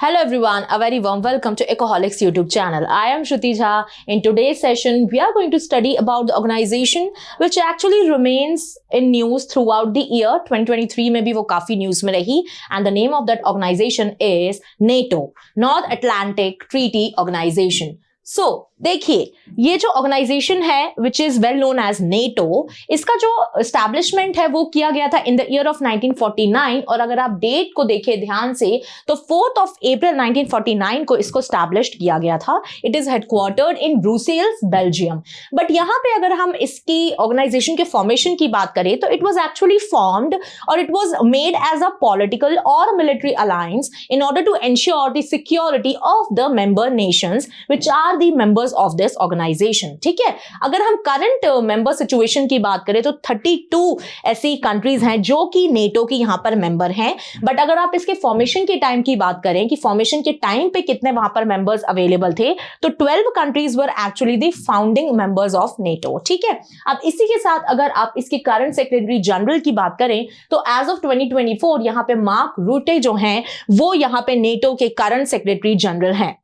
Hello everyone, a very warm welcome to Ecoholics YouTube channel. I am Shruti Jha. In today's session, we are going to study about the organization which actually remains in news throughout the year. 2023 में भी वो काफी news में रही, and the name of that organization is NATO, North Atlantic Treaty Organization. So, देखिए ये जो organisation है which is well known as NATO, इसका जो एस्टैब्लिशमेंट है वो किया गया था इन द ईयर ऑफ 1949 और अगर आप डेट को देखें ध्यान से तो 4th of April 1949 को इसको एस्टैब्लिश किया गया था. It is headquartered in Brussels, Belgium. But यहाँ पे अगर हम इसकी ऑर्गेनाइजेशन के फॉर्मेशन की बात करें तो इट वॉज एक्चुअली फॉर्म्ड और it was made as a political और military alliance in order to ensure the security of the member nations which are the members of this organization. ठीक है, अगर हम करंट मेंबर सिचुएशन की बात करें तो 32 ऐसी कंट्रीज हैं जो कि नेटो की यहां पर मेंबर हैं. बट अगर आप इसके फॉर्मेशन के टाइम की बात करें कि फॉर्मेशन के टाइम पे कितने वहां पर मेंबर्स अवेलेबल थे तो 12 countries were actually the founding members of NATO. ठीक है, अब इसी के साथ अगर आप इसके करंट सेक्रेटरी जनरल की बात करें तो एज ऑफ 2024 यहां पे मार्क रूटे जो हैं वो यहां पे नेटो के करंट सेक्रेटरी जनरल हैं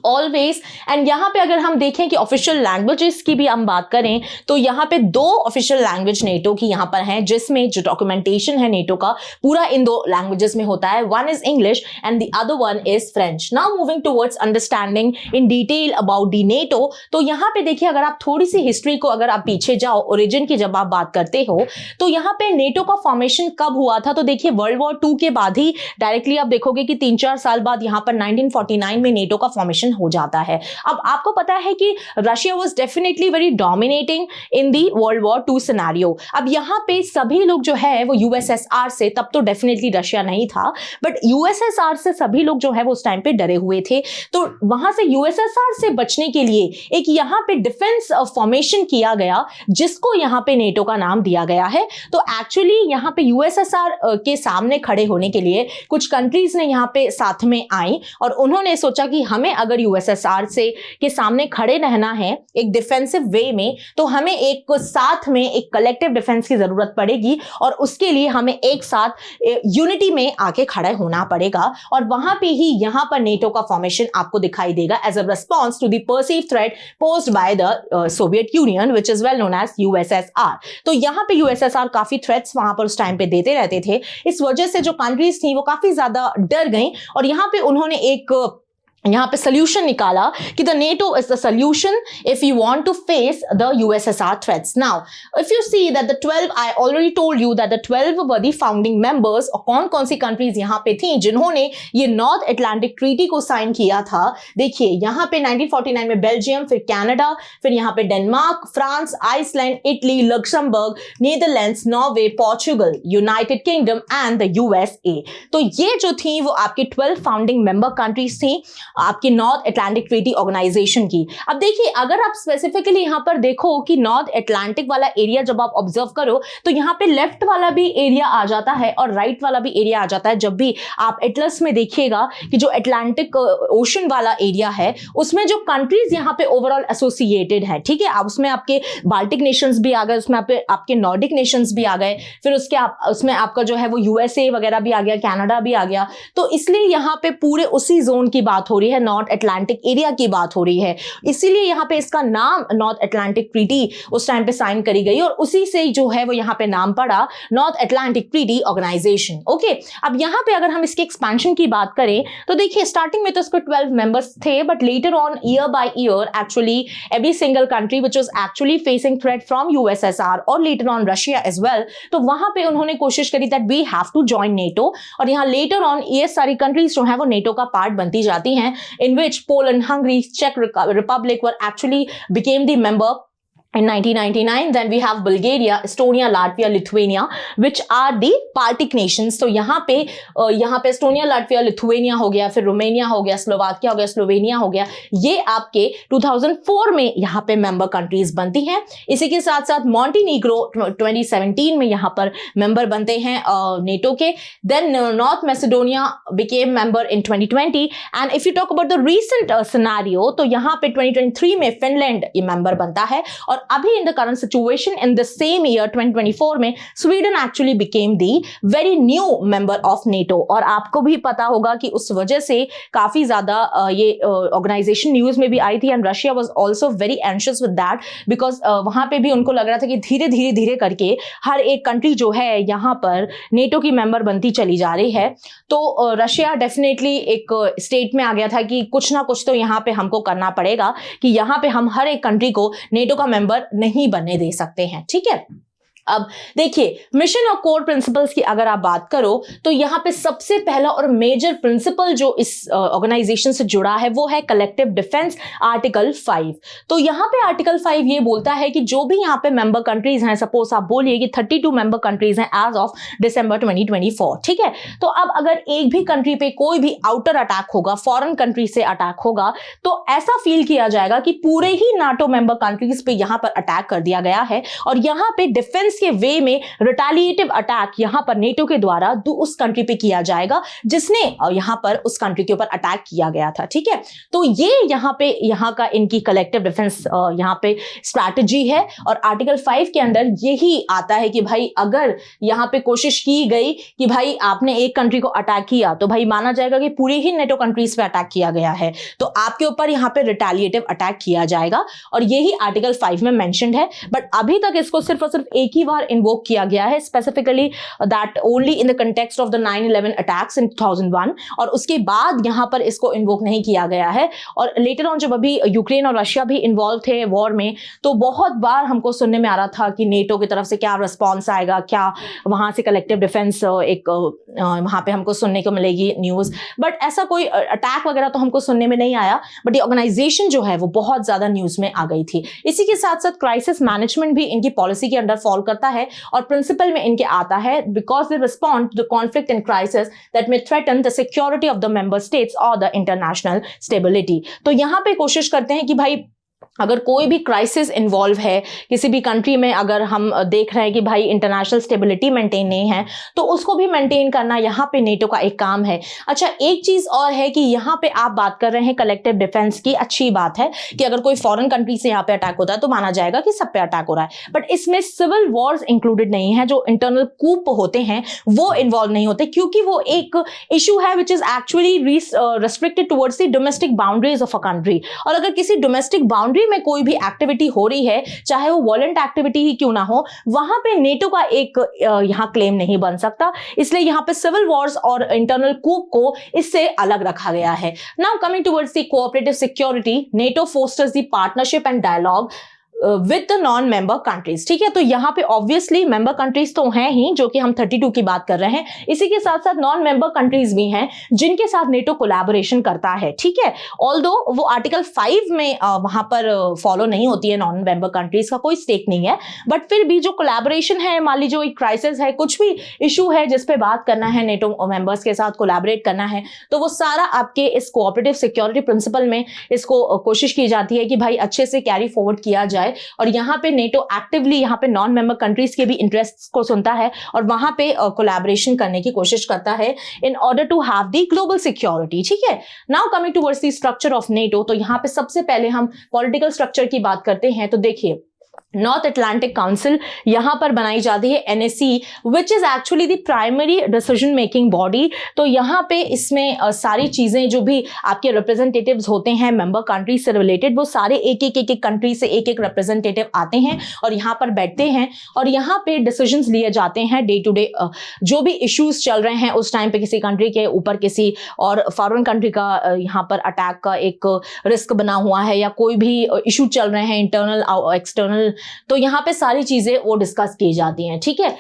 ऑलवेज. एंड यहां पे अगर हम देखें कि ऑफिशियल लैंग्वेजेस की भी हम बात करें तो यहां पे 2 ऑफिशियल लैंग्वेज नेटो की यहां पर हैं जिसमें जो डॉक्यूमेंटेशन है नेटो का पूरा इन 2 लैंग्वेजेस में होता है. One is English and the other one is French. Now moving towards understanding in detail about the NATO, तो यहां पे देखिए अगर आप थोड़ी सी हिस्ट्री को अगर आप पीछे जाओ ओरिजिन की जब आप बात करते हो तो यहां पे नेटो का फॉर्मेशन कब हुआ था तो देखिए वर्ल्ड वॉर 2 के बाद ही डायरेक्टली आप देखोगे कि 3-4 साल बाद यहां पर 1949 में नेटो का फॉर्मेशन हो जाता है. अब आपको पता है कि Russia was definitely very dominating in the world war 2 scenario. अब यहां पे सभी लोग जो है वो यूएसएसआर से, तब तो डेफिनेटली रशिया नहीं था बट यूएसएसआर से सभी लोग जो है वो उस टाइम पे डरे हुए थे. तो वहां से यूएसएसआर से बचने के लिए एक यहां पे डिफेंस फॉर्मेशन किया गया जिसको यहां पे नेटो का नाम दिया गया है. तो एक्चुअली यहां पे यूएसएसआर के सामने खड़े होने के लिए कुछ कंट्रीज ने यहां पे साथ में आई और उन्होंने सोचा कि हमें अगर यूएसएसआर से के सामने खड़े रहना है एक डिफेंसिव वे में तो हमें एक साथ में एक कलेक्टिव डिफेंस की जरूरत पड़ेगी और उसके लिए हमें एक साथ यूनिटी में आके खड़े होना पड़ेगा. और वहां पे ही यहां पर नेटो का फॉर्मेशन आपको दिखाई देगा as a response to the perceived threat posed by the Soviet Union which is well known as USSR. तो यहां पे यूएसएसआर काफी थ्रेट्स वहां पर उस टाइम पे देते रहते थे. इस वजह से जो कंट्रीज थी वो काफी ज्यादा डर गई और यहां पे उन्होंने एक यहाँ पे सोल्यूशन निकाला कि the NATO is the solution if you want to face the USSR threats. Now if you see that the 12 I already told you that the 12 were the founding members और कौन कौन सी कंट्रीज यहाँ पे थी जिन्होंने ये नॉर्थ अटलांटिक ट्रीटी को sign किया था. देखिए यहाँ पे 1949 में बेल्जियम, फिर कनाडा, फिर यहाँ पे Denmark, France, Iceland, Italy, Luxembourg, Netherlands, Norway, Portugal, United Kingdom and the USA. तो ये जो थी वो आपकी 12 फाउंडिंग मेंबर कंट्रीज थी आपकी नॉर्थ अटलांटिक ट्रीटी ऑर्गेनाइजेशन की. अब देखिए अगर आप स्पेसिफिकली यहां पर देखो कि नॉर्थ अटलांटिक वाला एरिया जब आप ऑब्जर्व करो तो यहां पे लेफ्ट वाला भी एरिया आ जाता है और राइट वाला भी एरिया आ जाता है. जब भी आप एटलस में देखिएगा कि जो अटलांटिक ओशन वाला एरिया है उसमें जो कंट्रीज यहां पे ओवरऑल एसोसिएटेड है. ठीक है, अब उसमें आपके बाल्टिक नेशंस भी आ गए, उसमें आपके नॉर्डिक नेशंस भी आ गए, फिर उसके उसमें आपका जो है वो यूएसए वगैरह भी आ गया, कनाडा भी आ गया. तो इसलिए यहां पे पूरे उसी जोन की बात हो रही है, नॉर्थ अटलांटिक एरिया की बात हो रही है. इसीलिए यहां पे इसका नाम नॉर्थ अटलांटिक ट्रीटी उस टाइम पे साइन करी गई और उसी से जो है वो यहां पे नाम पड़ा North Atlantic Treaty Organisation. Okay, अब यहां पे अगर हम इसके एक्सपेंशन की बात करें तो देखिए स्टार्टिंग में तो इसको 12 मेंबर्स थे but later on year by year actually every single country which was actually facing threat from USSR और later on Russia as well, तो वहां पे उन्होंने कोशिश करी that we have to join NATO और यहां लेटर ऑन ये सारी कंट्रीज जो है वो नेटो का पार्ट बनती जाती हैं in which Poland, Hungary, Czech Republic were actually became the member in 1999. Then we have Bulgaria, Estonia, Latvia, Lithuania, which are the Baltic nations. तो यहाँ पे Estonia, Latvia, Lithuania हो गया, फिर रोमानिया हो गया, स्लोवाकिया हो गया, स्लोवेनिया हो गया. ये आपके 2004 में यहाँ पे मेंबर कंट्रीज बनती हैं. इसी के साथ साथ मॉन्टीनीग्रो 2017 में यहाँ पर मेंबर बनते हैं नेटो के. Then North Macedonia became member in 2020. And if you talk about the recent scenario, तो यहाँ पे 2023 में फिनलैंड ये मेंबर बनता है और अभी in the current situation in the same year 2024 में Sweden actually became the very new member of NATO. और आपको भी पता होगा कि उस वजह से काफी ज्यादा ये ऑर्गेनाइजेशन न्यूज में भी आई थी, and Russia was also very anxious with that, because वहां पे भी उनको लग रहा था कि धीरे धीरे धीरे करके हर एक कंट्री जो है यहाँ पर नेटो की मेंबर बनती चली जा रही है। तो रशिया डेफिनेटली एक स्टेट में आ गया था कि कुछ ना कुछ तो यहाँ पे हमको करना पड़ेगा, कि यहाँ पे हम हर एक कंट्री को नेटो का मेंबर नहीं बनने दे सकते हैं। ठीक है, अब देखिए मिशन और कोर प्रिंसिपल्स की अगर आप बात करो तो यहाँ पे सबसे पहला और मेजर प्रिंसिपल जो इस ऑर्गेनाइजेशन से जुड़ा है वो है कलेक्टिव डिफेंस, आर्टिकल 5। तो यहाँ पे आर्टिकल 5 ये बोलता है कि जो भी यहाँ पे मेंबर कंट्रीज हैं, सपोज आप बोलिए कि 32 मेंबर कंट्रीज हैं एज ऑफ दिसंबर 2024, ठीक है, तो अब अगर एक भी कंट्री पे कोई भी आउटर अटैक होगा, फॉरेन कंट्री से अटैक होगा, तो ऐसा फील किया जाएगा कि पूरे ही नाटो मेंबर कंट्रीज पे यहाँ पर अटैक कर दिया गया है, और यहाँ पे डिफेंस के वे में रिटेलिएटिव अटैक यहां पर नेटो के द्वारा उस कंट्री पे किया जाएगा जिसने यहां पर उस कंट्री के ऊपर अटैक किया गया था। ठीक है, तो ये यहां का इनकी कलेक्टिव डिफेंस यहां पे स्ट्रैटेजी है, और आर्टिकल 5 के अंदर यही आता है कि भाई अगर यहां पे कोशिश की गई कि भाई आपने एक कंट्री को अटैक किया तो भाई माना जाएगा कि पूरी ही नेटो कंट्रीज पे अटैक किया गया है, तो आपके ऊपर यहां पे रिटेलिएटिव अटैक किया जाएगा, और यही आर्टिकल 5 में मेंशन्ड है। बट अभी तक इसको सिर्फ और सिर्फ एक ही बार इन्वोक किया गया है, specifically that only in the context of the 9/11 attacks in 2001, और उसके बाद यहां पर इसको इन्वोक नहीं किया गया है। और लेटर ऑन जब अभी यूक्रेन और रशिया भी इन्वॉल्व थे वॉर में, तो बहुत बार हमको सुनने में आ रहा था कि नेटो की तरफ से क्या रिस्पॉन्स आएगा, क्या वहां से कलेक्टिव डिफेंस एक वहां पे हमको सुनने को मिलेगी न्यूज, बट ऐसा कोई अटैक वगैरह तो हमको सुनने में नहीं आया। बट ये ऑर्गेनाइजेशन जो है वो बहुत ज्यादा न्यूज में आ गई थी। इसी के साथ साथ क्राइसिस मैनेजमेंट भी इनकी पॉलिसी के अंडर फॉल करता है, और प्रिंसिपल में इनके आता है because they respond to the conflict and crisis that may threaten the security of the member states और द इंटरनेशनल स्टेबिलिटी। तो यहां पे कोशिश करते हैं कि भाई अगर कोई भी क्राइसिस इन्वॉल्व है किसी भी कंट्री में, अगर हम देख रहे हैं कि भाई इंटरनेशनल स्टेबिलिटी मेंटेन नहीं है, तो उसको भी मेंटेन करना यहाँ पे नेटो का एक काम है। अच्छा, एक चीज और है कि यहाँ पे आप बात कर रहे हैं कलेक्टिव डिफेंस की, अच्छी बात है कि अगर कोई फॉरेन कंट्री से यहाँ पे अटैक होता है तो माना जाएगा कि सब पे अटैक हो रहा है, बट इसमें सिविल वॉर्स इंक्लूडेड नहीं है, जो इंटरनल कूप होते हैं वो इन्वॉल्व नहीं होते, क्योंकि वो एक इशू है which is actually restricted towards the domestic boundaries of a country. और अगर किसी डोमेस्टिक बाउंड्री में कोई भी एक्टिविटी हो रही है, चाहे वो वॉलेंट एक्टिविटी ही क्यों ना हो, वहां पे नेटो का एक यहां क्लेम नहीं बन सकता, इसलिए यहां पे सिविल वॉर्स और इंटरनल कूप को इससे अलग रखा गया है। Now coming towards the cooperative security, NATO fosters the partnership and dialogue with the non member countries. ठीक है, तो यहाँ पे ऑब्वियसली मेंबर कंट्रीज तो हैं ही, जो कि हम 32 की बात कर रहे हैं, इसी के साथ साथ नॉन मेंबर कंट्रीज भी हैं जिनके साथ नेटो कोलैबोरेशन करता है। ठीक है, ऑल्दो वो आर्टिकल 5 में वहां पर फॉलो नहीं होती है, नॉन मेंबर कंट्रीज का कोई स्टेक नहीं है, बट फिर भी जो कोलैबोरेशन है, मान लीजिए एक क्राइसिस है, कुछ भी इशू है जिसपे बात करना है, नेटो मेंबर्स के साथ कोलैबोरेट करना है, तो वो सारा आपके इस कोऑपरेटिव सिक्योरिटी प्रिंसिपल में इसको कोशिश की जाती है कि भाई अच्छे से कैरी फॉरवर्ड किया जाए। और यहाँ पे नेटो एक्टिवली यहाँ पे नॉन मेंबर कंट्रीज के भी इंटरेस्ट्स को सुनता है और वहां पे कोलैबोरेशन करने की कोशिश करता है in order to have the global security. ठीक है, now coming towards the structure of NATO, तो यहाँ पे सबसे पहले हम पॉलिटिकल स्ट्रक्चर की बात करते हैं। तो देखिए, नॉर्थ अटलांटिक काउंसिल यहां पर बनाई जाती है, NSC, which is actually the primary decision making body. तो यहां पे इसमें सारी चीजें जो भी आपके रिप्रेजेंटेटिव्स होते हैं मेंबर कंट्री से रिलेटेड, वो सारे एक एक कंट्री से एक एक रिप्रेजेंटेटिव आते हैं और यहां पर बैठते हैं और यहां पे डिसीजंस लिए जाते हैं डे टू डे, जो भी इश्यूज चल रहे हैं उस टाइम पे किसी कंट्री के ऊपर, किसी और फॉरेन कंट्री का यहां पर अटैक का एक रिस्क बना हुआ है, या कोई भी इशू चल रहे हैं इंटरनल एक्सटर्नल, तो यहां पे सारी चीजें वो डिस्कस की जाती हैं। ठीक है,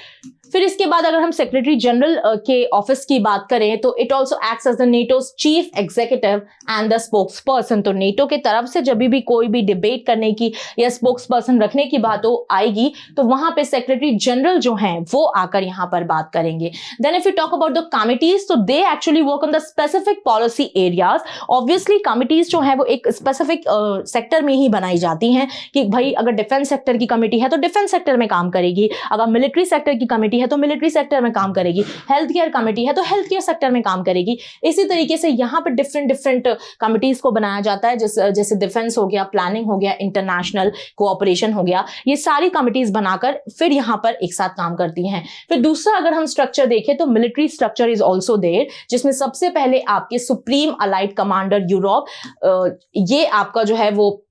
फिर इसके बाद अगर हम सेक्रेटरी जनरल के ऑफिस की बात करें तो it also acts as the NATO's chief executive and the spokesperson. तो नेटो के तरफ से जब भी कोई भी डिबेट करने की या स्पोक्स पर्सन रखने की बात आएगी तो वहां पे सेक्रेटरी जनरल जो हैं वो आकर यहां पर बात करेंगे। Then if you talk about the committees, तो they actually work on the specific policy areas. Obviously committees जो है वो एक स्पेसिफिक सेक्टर में ही बनाई जाती हैं कि भाई अगर डिफेंस सेक्टर सेक्टर की कमेटी है तो डिफेंस सेक्टर में काम करेगी, अगर मिलिट्री सेक्टर की कमेटी है तो मिलिट्री सेक्टर में काम करेगी, हेल्थ केयर कमेटी है तो हेल्थ केयर सेक्टर में काम करेगी। इसी तरीके से यहाँ पे डिफरेंट कमिटीज को बनाया जाता है, जैसे डिफेंस हो गया, प्लानिंग हो गया, इंटरनेशनल कोऑपरेशन हो गया, ये सारी कमिटीज बनाकर फिर यहाँ पर एक साथ काम करती हैं। फिर दूसरा अगर हम स्ट्रक्चर देखें तो military structure is also there, जिसमें सबसे पहले आपके सुप्रीम अलाइड कमांडर यूरोप, ये आपका जो है वो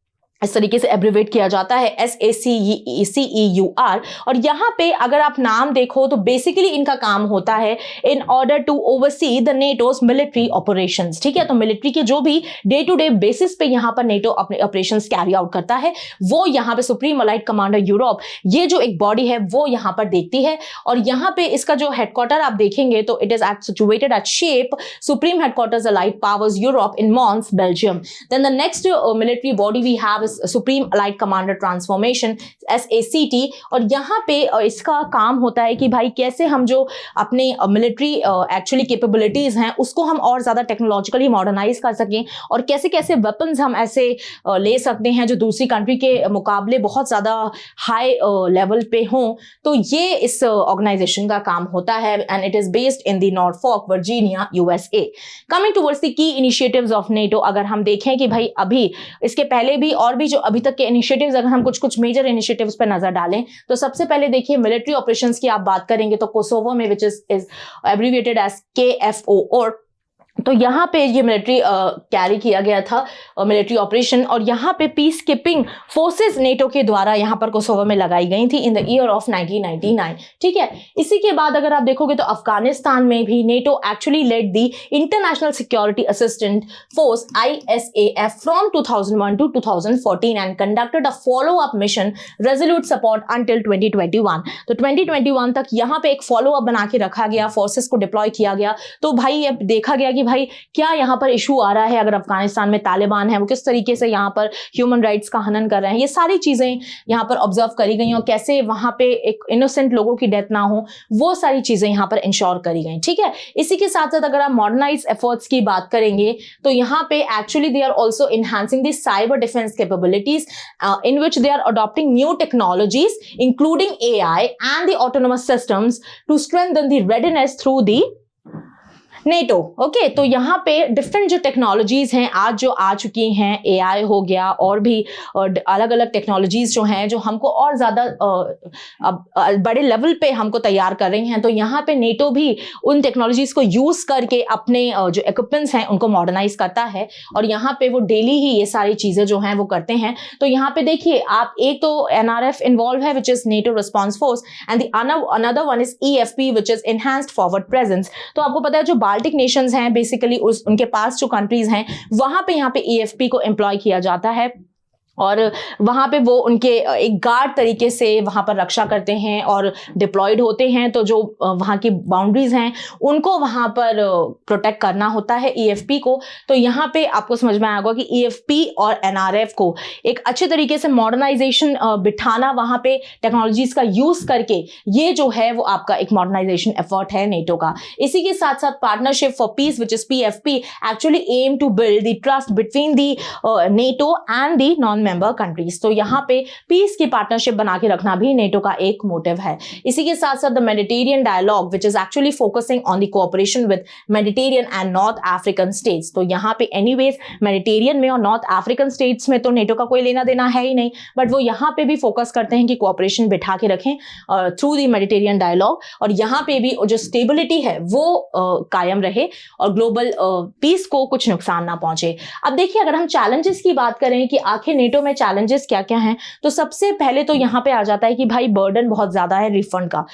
इस तरीके से एब्रिवेट किया जाता है SACEUR। और यहाँ पे अगर आप नाम देखो तो बेसिकली इनका काम होता है in order to oversee the NATO's military operations. ठीक है, तो मिलिट्री के जो भी डे टू डे बेसिस पे यहाँ पर नेटो अपने ऑपरेशंस कैरी आउट करता है, वो यहाँ पे सुप्रीम अलाइड कमांडर यूरोप, ये जो एक बॉडी है वो यहाँ पर देखती है। और यहाँ पे इसका जो हेडक्वार्टर आप देखेंगे तो it is situated at SHAPE supreme headquarters allied powers Europe in Mons, Belgium. Then the next military body we have supreme allied commander transformation, SACT। और यहाँ पे इसका काम होता है कि भाई कैसे हम जो अपने मिलिट्री एक्चुअली कैपेबिलिटीज हैं उसको हम और ज्यादा टेक्नोलॉजिकली मॉडर्नाइज कर सकें, और कैसे कैसे वेपन्स हम ऐसे ले सकते हैं जो दूसरी कंट्री के मुकाबले बहुत ज्यादा हाई लेवल पे हों। तो ये इस ऑर्गेनाइजेशन का काम होता है and it is based in the Norfolk, Virginia, USA। Coming towards the key initiatives of NATO, अगर हम देखें कि भाई अभी इसके पहले भी और भी जो अभी तक के इनिशिएटिव्स, अगर हम कुछ मेजर इनिशिएटिव्स पर नजर डालें तो सबसे पहले देखिए मिलिट्री ऑपरेशंस की आप बात करेंगे तो कोसोवो में, which is abbreviated as KFO, और तो यहाँ पे ये मिलिट्री कैरी किया गया था मिलिट्री ऑपरेशन, और यहाँ पे पीस कीपिंग फोर्सेस नेटो के द्वारा यहाँ पर कोसोवो में लगाई गई थी इन द ईयर ऑफ 1999। ठीक है, इसी के बाद अगर आप देखोगे तो अफगानिस्तान में भी NATO actually led the international security assistant force ISAF from 2001 to 2014 and conducted a follow up mission resolute support until 2021। तो 2021 तक यहाँ पे एक फॉलो अप बना के रखा गया, फोर्सेस को डिप्लॉय किया गया। तो भाई ये देखा गया कि भाई क्या यहाँ पर इशू आ रहा है, अगर अफगानिस्तान में तालिबान है वो किस तरीके से यहाँ पर ह्यूमन राइट्स का हनन कर रहे हैं, ये सारी चीजें यहाँ पर ऑब्जर्व करी गई और कैसे वहां पे एक इनोसेंट लोगों की डेथ ना हो, वो सारी चीजें यहाँ पर इंश्योर करी गई। ठीक है, इसी के साथ साथ अगर आप मॉडर्नाइज एफर्ट्स की बात करेंगे तो यहाँ पे actually they are also enhancing the cyber defence capabilities in which they are adopting new technologies including AI and the autonomous systems to strengthen the readiness through the NATO. Okay, तो यहाँ पे different जो technologies हैं आज जो आ चुकी हैं, AI हो गया और भी अलग अलग टेक्नोलॉजीज जो हैं जो हमको और ज़्यादा बड़े लेवल पे हमको तैयार कर रही हैं। तो यहाँ पे नेटो भी उन टेक्नोलॉजीज को यूज़ करके अपने जो इक्विपमेंट्स हैं उनको मॉडर्नाइज करता है, और यहाँ पे वो डेली ही ये सारी चीज़ें जो हैं वो करते हैं। तो यहाँ पे देखिए आप, एक तो NRF इन्वॉल्व है which is NATO response force, and the another one is EFP which is enhanced forward presence. तो आपको पता है जो बाल्टिक नेशंस हैं बेसिकली उनके पास जो कंट्रीज हैं वहां पे यहाँ पे EFP को एम्प्लॉय किया जाता है, और वहाँ पे वो उनके एक गार्ड तरीके से वहाँ पर रक्षा करते हैं और डिप्लॉयड होते हैं। तो जो वहाँ की बाउंड्रीज हैं उनको वहाँ पर प्रोटेक्ट करना होता है EFP को। तो यहाँ पे आपको समझ में आएगा कि EFP और NRF को एक अच्छे तरीके से मॉडर्नाइजेशन बिठाना, वहाँ पे टेक्नोलॉजीज का यूज़ करके, ये जो है वो आपका एक मॉडर्नाइजेशन एफर्ट है नेटो का। इसी के साथ साथ partnership for peace which is PFP actually aim to build the trust between the NATO and the non member countries. तो यहाँ पे पीस की पार्टनरशिप बना के रखना भी नेटो का एक मोटिव है। इसी के साथ साथ the Mediterranean dialogue which is actually focusing on the cooperation with Mediterranean and North African states. तो यहाँ पे एनीवेज मेडिटेरियन में और नॉर्थ अफ्रीकन स्टेट्स में तो नेटो का कोई लेना देना है ही नहीं, बट वो यहाँ पे भी फोकस करते हैं कि कोऑपरेशन बिठा के रखें थ्रू द मेडिटेरियन डायलॉग, और यहाँ पे भी जो स्टेबिलिटी है वो कायम रहे और ग्लोबल पीस को कुछ नुकसान ना पहुंचे। अब देखिए अगर हम चैलेंजेस की बात करें कि आखिर नेटो में चैलेंजेस क्या क्या हैं, तो सबसे पहले तो यहाँ पे आ जाता है कि भाई बर्डन बहुत ज्यादा है रिफंड का,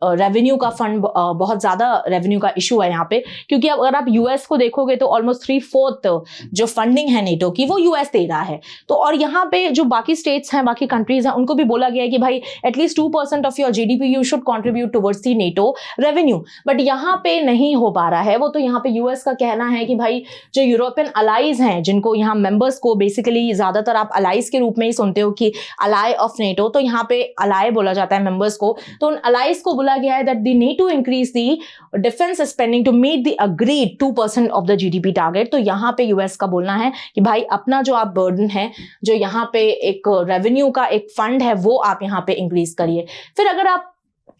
रेवेन्यू का फंड बहुत ज्यादा रेवेन्यू का इशू है यहाँ पे, क्योंकि अगर आप यूएस को देखोगे तो ऑलमोस्ट 3/4 जो फंडिंग है नेटो की वो यूएस दे रहा है। तो और यहाँ पे जो बाकी स्टेट्स हैं, बाकी कंट्रीज हैं, उनको भी बोला गया है कि भाई at least 2% of your GDP you should contribute towards the NATO revenue, but यहाँ पे नहीं हो पा रहा है। वो तो यहाँ पे यूएस का कहना है कि भाई जो यूरोपियन अलाइज हैं जिनको यहाँ मेंबर्स को बेसिकली ज्यादातर आप आप अलाइज के रूप में ही सुनते हो कि अलाई ऑफ नेटो, तो यहाँ पे अलाई बोला जाता है मेंबर्स को। तो उन अलाइज को बोला गया है that they need to increase the defence spending to meet the agreed 2% of the GDP target. तो यहाँ पे यूएस का बोलना है कि भाई अपना जो आप बर्डन है, जो यहाँ पे एक रेवेन्यू का एक फंड है, वो आप यहाँ पे इंक्रीज करिए। फिर अगर आप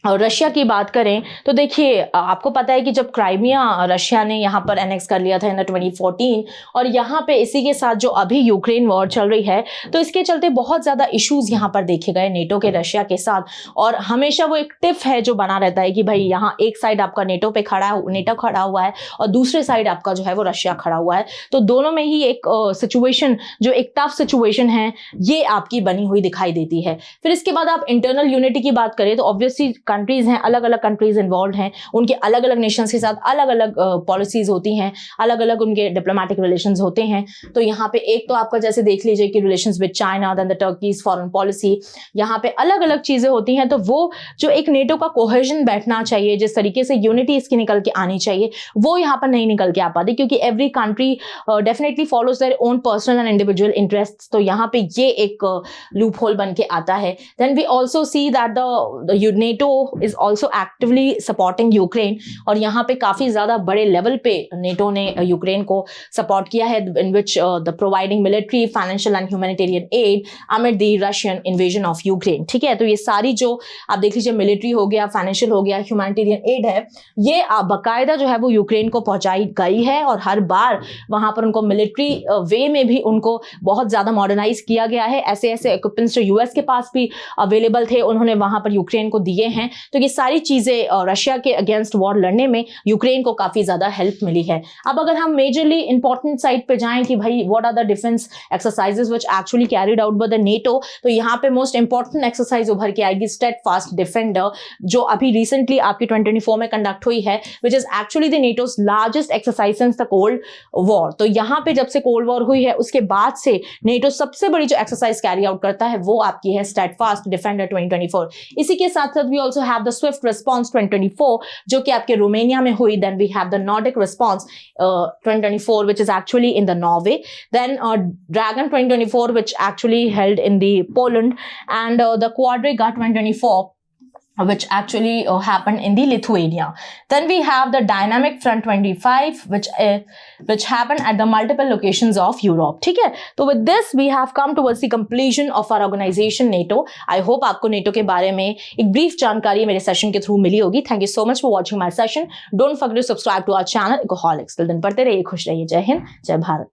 रशिया की बात करें तो देखिए, आपको पता है कि जब क्राइमिया रशिया ने यहाँ पर एनेक्स कर लिया था इन 2014, और यहाँ पे इसी के साथ जो अभी यूक्रेन वॉर चल रही है, तो इसके चलते बहुत ज़्यादा इश्यूज यहाँ पर देखे गए नेटो के रशिया के साथ। और हमेशा वो एक टिफ है जो बना रहता है कि भाई यहाँ एक साइड आपका नेटो खड़ा हुआ है और दूसरे साइड आपका जो है वो रशिया खड़ा हुआ है। तो दोनों में ही एक सिचुएशन, जो एक टफ सिचुएशन है, ये आपकी बनी हुई दिखाई देती है। फिर इसके बाद आप इंटरनल यूनिटी की बात करें तो ऑब्वियसली कंट्रीज हैं, अलग अलग कंट्रीज इन्वॉल्व हैं, उनके अलग अलग नेशंस के साथ अलग अलग पॉलिसीज होती हैं, अलग अलग उनके डिप्लोमेटिक रिलेशंस होते हैं। तो यहाँ पे एक तो आपका जैसे देख लीजिए कि relations with China, then the Turkey's foreign policy, यहाँ पे अलग अलग चीजें होती हैं। तो वो जो एक नेटो का कोहेजन बैठना चाहिए, जिस तरीके से यूनिटी इसकी निकल के आनी चाहिए, वो यहाँ पर नहीं निकल के आ पाती, क्योंकि every country definitely follows their own personal and individual interest. तो यहाँ पे ये एक लूप होल बन के आता है। Then we also see that the NATO is also actively supporting Ukraine, और यहाँ पे काफी ज्यादा बड़े लेवल पे नेटो ने यूक्रेन को सपोर्ट किया है, in which the providing military, financial and humanitarian aid amid the Russian invasion of Ukraine. ठीक है, तो ये सारी जो आप देख लीजिए, मिलिट्री हो गया, फाइनेंशियल हो गया, ह्यूमैनिटेरियन एड है, ये बाकायदा जो है वो यूक्रेन को पहुंचाई गई है, और हर बार वहां पर उनको मिलिट्री वे में भी उनको बहुत ज्यादा मॉडर्नाइज किया गया है। ऐसे ऐसे इक्विपमेंट्स जो यूएस के पास भी अवेलेबल थे, उन्होंने वहां पर यूक्रेन को दिए हैं। तो ये सारी चीजें रशिया के अगेंस्ट वॉर लड़ने में यूक्रेन को काफी ज्यादा हेल्प मिली है। अब अगर हम मेजरली इंपॉर्टेंट साइड पे जाएं कि भाई what are the defence exercises which actually carried out by the NATO, तो यहाँ पे मोस्ट इंपॉर्टेंट एक्सरसाइज उभर के आएगी स्टेडफास्ट डिफेंडर, जो अभी रिसेंटली आपकी 2024 में कंडक्ट हुई है, which is actually the NATO's largest exercise since the cold war. तो यहाँ पे जब से कोल्ड वॉर हुई है, उसके बाद से नेटो सबसे बड़ी जो एक्सरसाइज कैरी आउट करता है, वो आपकी है स्टेडफास्ट डिफेंडर 2024। इसी के साथ साथ we also have the swift response 2024, जो कि आपके रोमानिया में हुई। Then we have the Nordic response 2024, which is actually in the Norway. Then Dragon 2024, which actually held in the Poland, and the Quadriga 2024, which actually happened in the Lithuania. Then we have the Dynamic Front 25, which happened at the multiple locations of Europe. ठीक है, तो with this we have come towards the completion of our organization NATO. I hope आपको NATO के बारे में एक brief जानकारी मेरे सेशन के थ्रू मिली होगी. Thank you so much for watching my session. Don't forget to subscribe to our channel Ecoholics. Till then पढ़ते रहिए, खुश रहिए. जय हिंद, जय भारत.